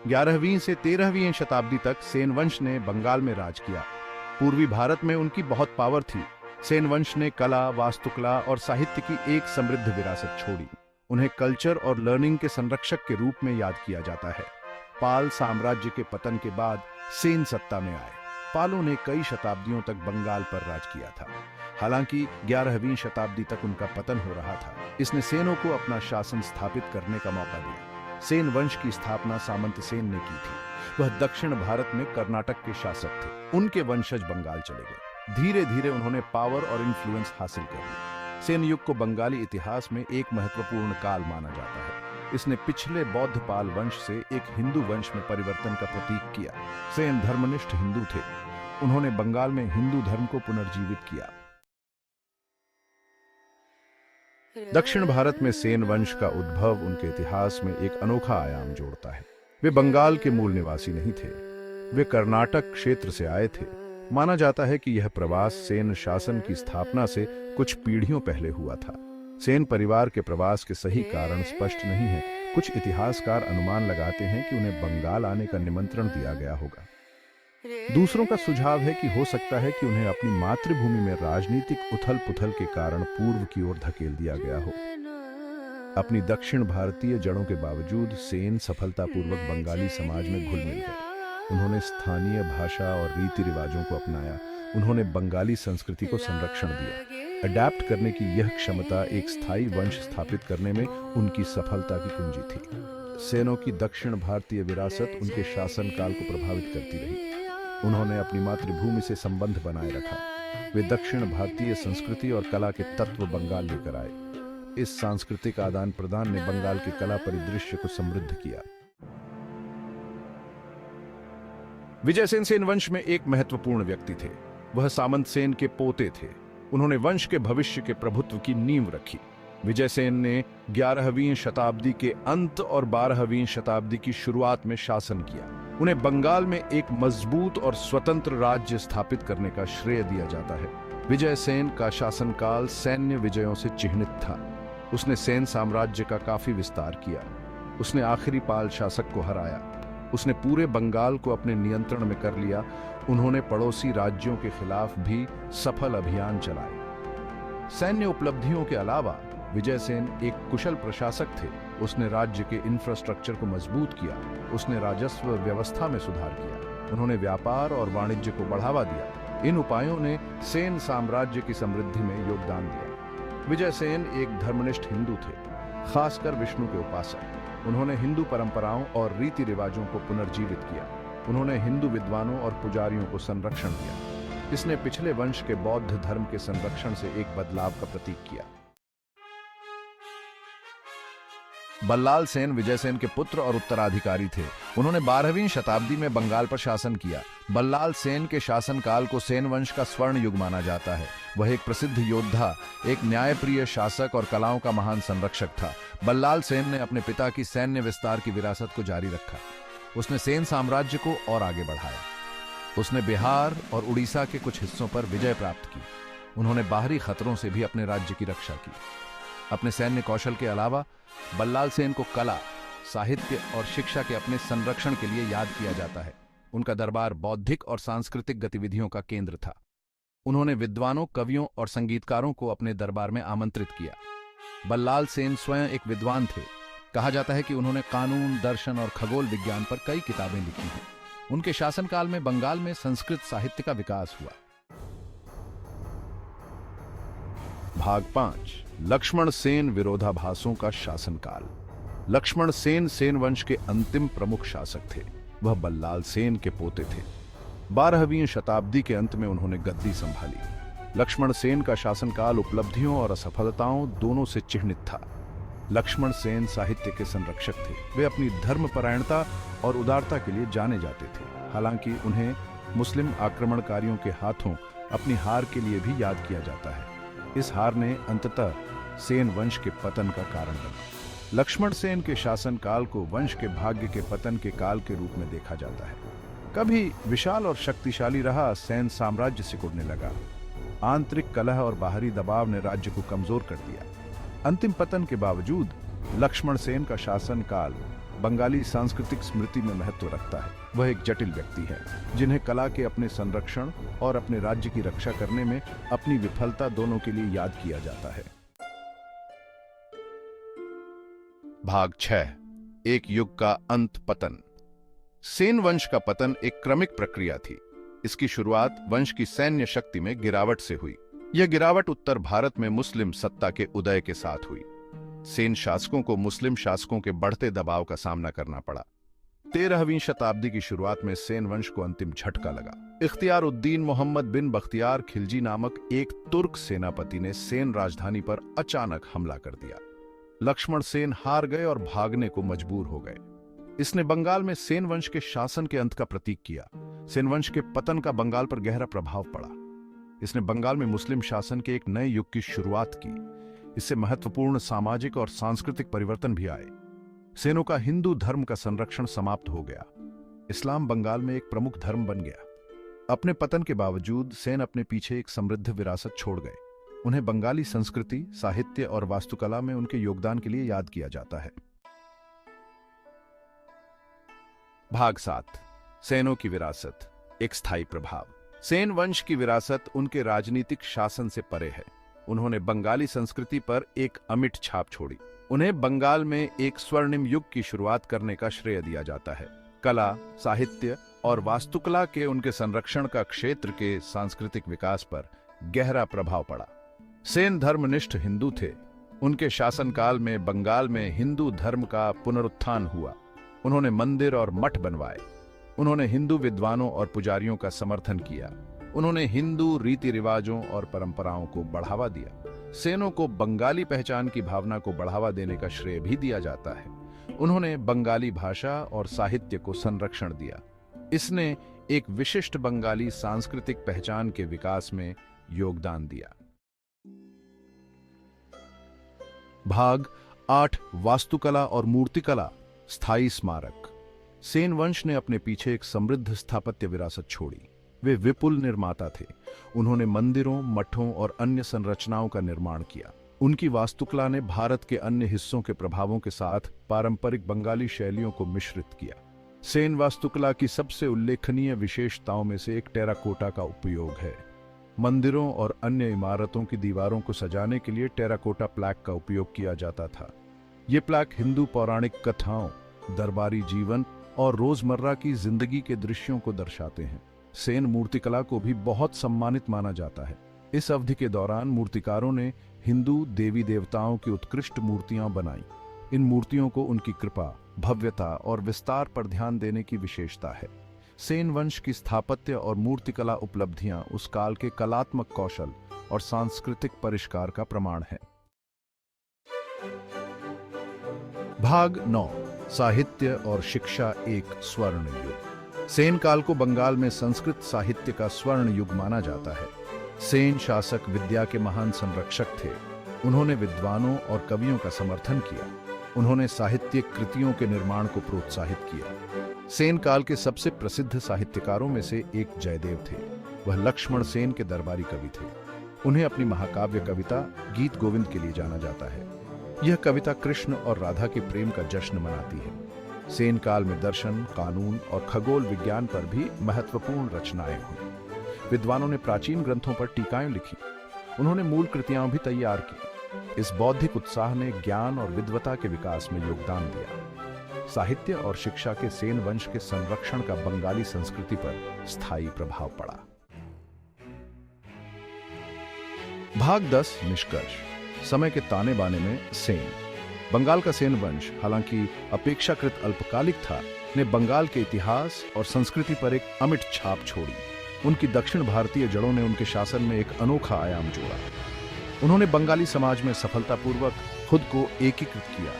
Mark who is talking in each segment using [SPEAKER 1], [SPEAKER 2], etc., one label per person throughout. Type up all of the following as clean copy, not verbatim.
[SPEAKER 1] ग्यारहवीं से 13वीं शताब्दी तक सेन वंश ने बंगाल में राज किया। पूर्वी भारत में उनकी बहुत पावर थी। सेन वंश ने कला, वास्तुकला और साहित्य की एक समृद्ध विरासत छोड़ी। उन्हें कल्चर और लर्निंग के संरक्षक के रूप में याद किया जाता है। पाल साम्राज्य के पतन के बाद सेन सत्ता में आए। पालों ने कई शताब्दियों तक बंगाल पर राज किया था। हालांकि 11वीं शताब्दी तक उनका पतन हो रहा था। इसने सेनों को अपना शासन स्थापित करने का मौका दिया। सेन वंश की स्थापना सामंत सेन ने की थी। वह दक्षिण भारत में कर्नाटक के शासक थे। उनके वंशज बंगाल चले गए। धीरे धीरे उन्होंने पावर और इन्फ्लुएंस हासिल कर लिया। सेन युग को बंगाली इतिहास में एक महत्वपूर्ण काल माना जाता है। इसने पिछले बौद्ध पाल वंश से एक हिंदू वंश में परिवर्तन का प्रतीक किया। सेन धर्मनिष्ठ हिंदू थे। उन्होंने बंगाल में हिंदू धर्म को पुनर्जीवित किया। दक्षिण भारत में सेन वंश का उद्भव उनके इतिहास में एक अनोखा आयाम जोड़ता है। वे बंगाल के मूल निवासी नहीं थे। वे कर्नाटक क्षेत्र से आए थे। माना जाता है कि यह प्रवास सेन शासन की स्थापना से कुछ पीढ़ियों पहले हुआ था। सेन परिवार के प्रवास के सही कारण स्पष्ट नहीं है। कुछ इतिहासकार अनुमान लगाते हैं कि उन्हें बंगाल आने का निमंत्रण दिया गया होगा। दूसरों का सुझाव है कि हो सकता है कि उन्हें अपनी मातृभूमि में राजनीतिक उथल-पुथल के कारण पूर्व की ओर धकेल दिया गया हो। अपनी दक्षिण भारतीय जड़ों के बावजूद सेन सफलतापूर्वक बंगाली समाज में घुल मिल गए। उन्होंने स्थानीय भाषा और रीति रिवाजों को अपनाया। उन्होंने बंगाली संस्कृति को संरक्षण दिया। अडैप्ट करने की यह क्षमता एक स्थायी वंश स्थापित करने में उनकी सफलता की कुंजी थी। सेनों की दक्षिण भारतीय विरासत उनके शासनकाल को प्रभावित करती रही। उन्होंने अपनी मातृभूमि से संबंध बनाए रखा। वे दक्षिण भारतीय संस्कृति और कला के तत्व बंगाल लेकर आए। इस सांस्कृतिक आदान प्रदान ने बंगाल के कला परिदृश्य को समृद्ध किया। विजयसेन सेन वंश में एक महत्वपूर्ण व्यक्ति थे। वह सामंत सेन के पोते थे। उन्होंने वंश के भविष्य के प्रभुत्व की नींव रखी। विजयसेन ने 11वीं शताब्दी के अंत और 12वीं शताब्दी की शुरुआत में शासन किया। उन्हें बंगाल में एक मजबूत और स्वतंत्र राज्य स्थापित करने का श्रेय दिया जाता है। विजयसेन का शासनकाल सैन्य विजयों से चिह्नित था। उसने सेन साम्राज्य का काफी विस्तार किया। उसने आखिरी पाल शासक को हराया। उसने पूरे बंगाल को अपने नियंत्रण में कर लिया। उन्होंने पड़ोसी राज्यों के खिलाफ भी सफल अभियान चलाए। सैन्य उपलब्धियों के अलावा विजयसेन एक कुशल प्रशासक थे। उसने राज्य के इंफ्रास्ट्रक्चर को मजबूत किया। उसने राजस्व व्यवस्था में सुधार किया। उन्होंने व्यापार और वाणिज्य को बढ़ावा दिया। इन उपायों ने सेन साम्राज्य की समृद्धि में योगदान दिया। विजयसेन एक धर्मनिष्ठ हिंदू थे, खासकर विष्णु के उपासक। उन्होंने हिंदू परंपराओं और रीति रिवाजों को पुनर्जीवित किया। उन्होंने हिंदू विद्वानों और पुजारियों को संरक्षण दिया। इसने पिछले वंश के बौद्ध धर्म के संरक्षण से एक बदलाव का प्रतीक किया। बल्लाल सेन विजयसेन के पुत्र और उत्तराधिकारी थे। उन्होंने 12वीं शताब्दी में बंगाल पर शासन किया। बल्लाल सेन के शासनकाल को सेन वंश का स्वर्ण युग माना जाता है। वह एक प्रसिद्ध योद्धा, एक न्यायप्रिय शासक और कलाओं का महान संरक्षक था। बल्लाल सेन ने अपने पिता की सैन्य विस्तार की विरासत को जारी रखा। उसने सेन साम्राज्य को और आगे बढ़ाया। उसने बिहार और उड़ीसा के कुछ हिस्सों पर विजय प्राप्त की। उन्होंने बाहरी खतरों से भी अपने राज्य की रक्षा की। अपने सैन्य कौशल के अलावा बल्लाल सेन को कला, साहित्य और शिक्षा के अपने संरक्षण के लिए याद किया जाता है। उनका दरबार बौद्धिक और सांस्कृतिक गतिविधियों का केंद्र था। उन्होंने विद्वानों, कवियों और संगीतकारों को अपने दरबार में आमंत्रित किया। बल्लाल सेन स्वयं एक विद्वान थे। कहा जाता है कि उन्होंने कानून, दर्शन और खगोल विज्ञान पर कई किताबें लिखी हैं। उनके शासनकाल में बंगाल में संस्कृत साहित्य का विकास हुआ। भाग 5, लक्ष्मण सेन विरोधाभासों का शासनकाल। लक्ष्मण सेन सेन वंश के अंतिम प्रमुख शासक थे। वह बल्लाल सेन के पोते थे। 12वीं शताब्दी के अंत में उन्होंने गद्दी संभाली। लक्ष्मण सेन का शासनकाल उपलब्धियों और असफलताओं दोनों से चिह्नित था। लक्ष्मण सेन साहित्य के संरक्षक थे। वे अपनी धर्मपरायणता और उदारता के लिए जाने जाते थे। हालांकि उन्हें मुस्लिम आक्रमणकारियों के हाथों अपनी हार के लिए भी याद किया जाता है। इस हार ने अंततः सेन वंश के पतन का कारण बना। लक्ष्मण सेन के शासनकाल को वंश के भाग्य के पतन के काल के रूप में देखा जाता है। कभी विशाल और शक्तिशाली रहा सेन साम्राज्य सिकुड़ने लगा। आंतरिक कलह और बाहरी दबाव ने राज्य को कमजोर कर दिया। अंतिम पतन के बावजूद लक्ष्मण सेन का शासनकाल बंगाली सांस्कृतिक स्मृति में महत्व रखता है। वह एक जटिल व्यक्ति है जिन्हें कला के अपने संरक्षण और अपने राज्य की रक्षा करने में अपनी विफलता दोनों के लिए याद किया जाता है। भाग 6, एक युग का अंत, पतन। सेन वंश का पतन एक क्रमिक प्रक्रिया थी। इसकी शुरुआत वंश की सैन्य शक्ति में गिरावट से हुई। यह गिरावट उत्तर भारत में मुस्लिम सत्ता के उदय के साथ हुई। सेन शासकों को मुस्लिम शासकों के बढ़ते दबाव का सामना करना पड़ा। 13वीं शताब्दी की शुरुआत में सेन वंश को अंतिम झटका लगा। इख्तियार उद्दीन मोहम्मद बिन बख्तियार खिलजी नामक एक तुर्क सेनापति ने सेन राजधानी पर अचानक हमला कर दिया। लक्ष्मण सेन हार गए और भागने को मजबूर हो गए। इसने बंगाल में सेन वंश के शासन के अंत का प्रतीक किया। सेन वंश के पतन का बंगाल पर गहरा प्रभाव पड़ा। इसने बंगाल में मुस्लिम शासन के एक नए युग की शुरुआत की। इससे महत्वपूर्ण सामाजिक और सांस्कृतिक परिवर्तन भी आए। सेनों का हिंदू धर्म का संरक्षण समाप्त हो गया। इस्लाम बंगाल में एक प्रमुख धर्म बन गया। अपने पतन के बावजूद सेन अपने पीछे एक समृद्ध विरासत छोड़ गए। उन्हें बंगाली संस्कृति, साहित्य और वास्तुकला में उनके योगदान के लिए याद किया जाता है। भाग 7, सेनों की विरासत, एक स्थायी प्रभाव। सेन वंश की विरासत उनके राजनीतिक शासन से परे है। उन्होंने बंगाली संस्कृति पर एक अमिट छाप छोड़ी। उन्हें बंगाल में एक स्वर्णिम युग की शुरुआत करने का श्रेय दिया जाता है। कला, साहित्य और वास्तुकला के उनके संरक्षण का क्षेत्र के सांस्कृतिक विकास पर गहरा प्रभाव पड़ा। सेन धर्मनिष्ठ हिंदू थे। उनके शासनकाल में बंगाल में हिंदू धर्म का पुनरुत्थान हुआ। उन्होंने मंदिर और मठ बनवाए। उन्होंने हिंदू विद्वानों और पुजारियों का समर्थन किया। उन्होंने हिंदू रीति रिवाजों और परंपराओं को बढ़ावा दिया। सेनों को बंगाली पहचान की भावना को बढ़ावा देने का श्रेय भी दिया जाता है। उन्होंने बंगाली भाषा और साहित्य को संरक्षण दिया। इसने एक विशिष्ट बंगाली सांस्कृतिक पहचान के विकास में योगदान दिया। भाग 8, वास्तुकला और मूर्तिकला, स्थायी स्मारक। सेन वंश ने अपने पीछे एक समृद्ध स्थापत्य विरासत छोड़ी। वे विपुल निर्माता थे। उन्होंने मंदिरों, मठों और अन्य संरचनाओं का निर्माण किया। उनकी वास्तुकला ने भारत के अन्य हिस्सों के प्रभावों के साथ पारंपरिक बंगाली शैलियों को मिश्रित किया। सेन वास्तुकला की सबसे उल्लेखनीय विशेषताओं में से एक टेराकोटा का उपयोग है। मंदिरों और अन्य इमारतों की दीवारों को सजाने के लिए टेराकोटा प्लैक का उपयोग किया जाता था। ये प्लैक हिंदू पौराणिक कथाओं, दरबारी जीवन और रोजमर्रा की जिंदगी के दृश्यों को दर्शाते हैं। सेन मूर्तिकला को भी बहुत सम्मानित माना जाता है। इस अवधि के दौरान मूर्तिकारों ने हिंदू देवी देवताओं की उत्कृष्ट मूर्तियां बनाई। इन मूर्तियों को उनकी कृपा, भव्यता और विस्तार पर ध्यान देने की विशेषता है। सेन वंश की स्थापत्य और मूर्तिकला उपलब्धियां उस काल के कलात्मक कौशल और सांस्कृतिक परिष्कार का प्रमाण है। भाग 9, साहित्य और शिक्षा, एक स्वर्ण युग। सेन काल को बंगाल में संस्कृत साहित्य का स्वर्ण युग माना जाता है। सेन शासक विद्या के महान संरक्षक थे। उन्होंने विद्वानों और कवियों का समर्थन किया। उन्होंने साहित्यिक कृतियों के निर्माण को प्रोत्साहित किया। सेन काल के सबसे प्रसिद्ध साहित्यकारों में से एक जयदेव थे। वह लक्ष्मण सेन के दरबारी कवि थे। उन्हें अपनी महाकाव्य कविता गीत गोविंद के लिए जाना जाता है। यह कविता कृष्ण और राधा के प्रेम का जश्न मनाती है। सेन काल में दर्शन, कानून और खगोल विज्ञान पर भी महत्वपूर्ण रचनाएं हुई। विद्वानों ने प्राचीन ग्रंथों पर टीकाएं लिखी। उन्होंने मूल कृतियां भी तैयार की। इस बौद्धिक उत्साह ने ज्ञान और विद्वता के विकास में योगदान दिया। साहित्य और शिक्षा के सेन वंश के संरक्षण का बंगाली संस्कृति पर स्थायी प्रभाव पड़ा। भाग 10, निष्कर्ष। समय के ताने बाने में सेन। बंगाल का सेन वंश, हालांकि अपेक्षाकृत अल्पकालिक था, ने बंगाल के इतिहास और संस्कृति पर एक अमिट छाप छोड़ी। उनकी दक्षिण भारतीय जड़ों ने उनके शासन में एक अनोखा आयाम जोड़ा। उन्होंने बंगाली समाज में सफलतापूर्वक खुद को एकीकृत किया,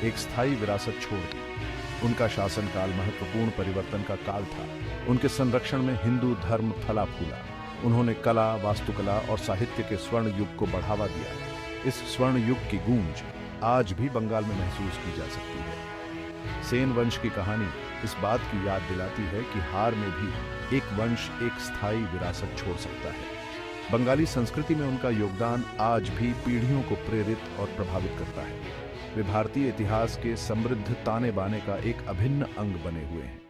[SPEAKER 1] एक स्थायी विरासत छोड़ दी। उनका शासनकाल महत्वपूर्ण परिवर्तन का काल था। उनके संरक्षण में हिंदू धर्म फला फूला। उन्होंने कला, वास्तुकला और साहित्य के स्वर्ण युग को बढ़ावा दिया। इस स्वर्ण युग की गूंज आज भी बंगाल में महसूस की जा सकती है। सेन वंश की कहानी इस बात की याद दिलाती है कि हार में भी एक वंश एक स्थायी विरासत छोड़ सकता है। बंगाली संस्कृति में उनका योगदान आज भी पीढ़ियों को प्रेरित और प्रभावित करता है। वे भारतीय इतिहास के समृद्ध ताने बाने का एक अभिन्न अंग बने हुए हैं।